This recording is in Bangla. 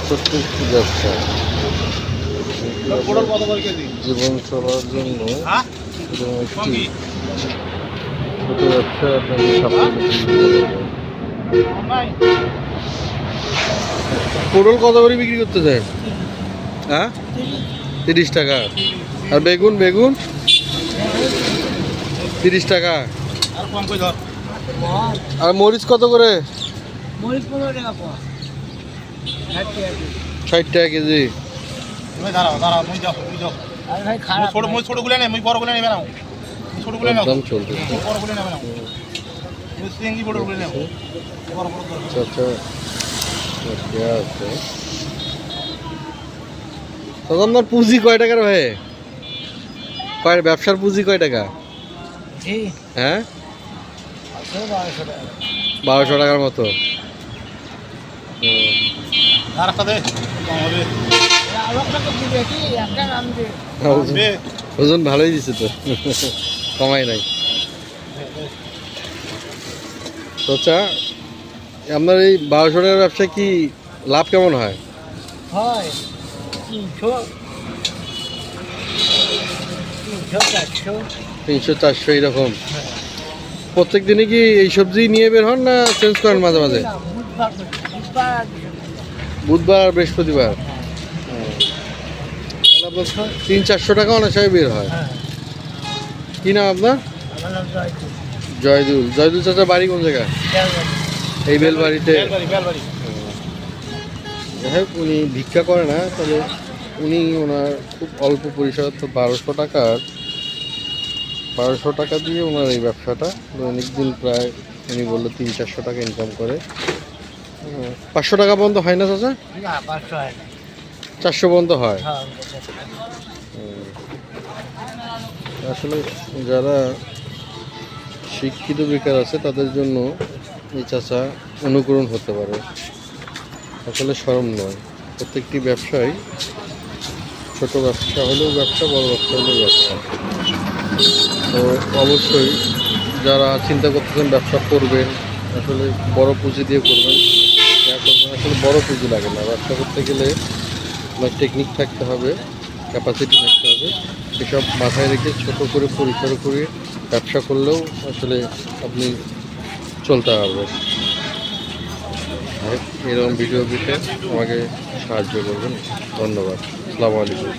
ছোট্ট একটি ব্যবসা জীবন চলার জন্য এরকম একটি ছোট ব্যবসা আপনাকে পটল কত করে বিক্রি করতে চান? হ্যাঁ, 30 টাকা। আর বেগুন বেগুন 30 টাকা। আর মরিচ কত করে? 60 টাকা কেজি। দাম চলছে। আপনার পুঁজি কয় টাকার ভাই? ব্যবসার পুঁজি কয় টাকা? হ্যাঁ, 1200 টাকার মতো। ওজন ভালোই দিছে তো, কমাই নাই। আচ্ছা, আপনার এই 1200 টাকার ব্যবসা কি লাভ কেমন হয়? 300-400 এইরকম। প্রত্যেক দিনে কি এই সবজি নিয়ে বের হন না চেঞ্জ করেন মাঝে মাঝে? বুধবার আর বৃহস্পতিবার। 300-400 টাকা অনেক সময় বের হয়। কি নাম আপনার? জয়দুল। জয়দুল চাচা বাড়ি কোন জায়গায়? এই বেলবাড়িতে। যাই হোক, উনি ভিক্ষা করে না, তবে উনি ওনার খুব অল্প পরিসর, তো 1200 টাকা দিয়ে ওনার এই ব্যবসাটা দৈনিক দিন প্রায় উনি বললো 300-400 টাকা ইনকাম করে। 500 টাকা পর্যন্ত হয় না চাচা? 400 পর্যন্ত হয়। আসলে যারা শিক্ষিত বেকার আছে তাদের জন্য এই চাচা অনুকরণ হতে পারে। আসলে শরম নয়, প্রত্যেকটি ব্যবসায়, ছোট ব্যবসা হলেও ব্যবসা, বড় ব্যবসা হলেও ব্যবসা। তো অবশ্যই যারা চিন্তা করতেছেন ব্যবসা করবেন, আসলে বড় পুঁজি দিয়ে করবেন, আসলে বড় পুঁজি লাগে না। ব্যবসা করতে গেলে আপনার টেকনিক থাকতে হবে, ক্যাপাসিটি থাকতে হবে। এসব মাথায় রেখে ছোট করে পরিসর করে ব্যবসা করলেও আসলে আপনি চলতে পারবেন। এরকম ভিডিও পেতে আমাকে সাহায্য করবেন। ধন্যবাদ। আসসালামু আলাইকুম।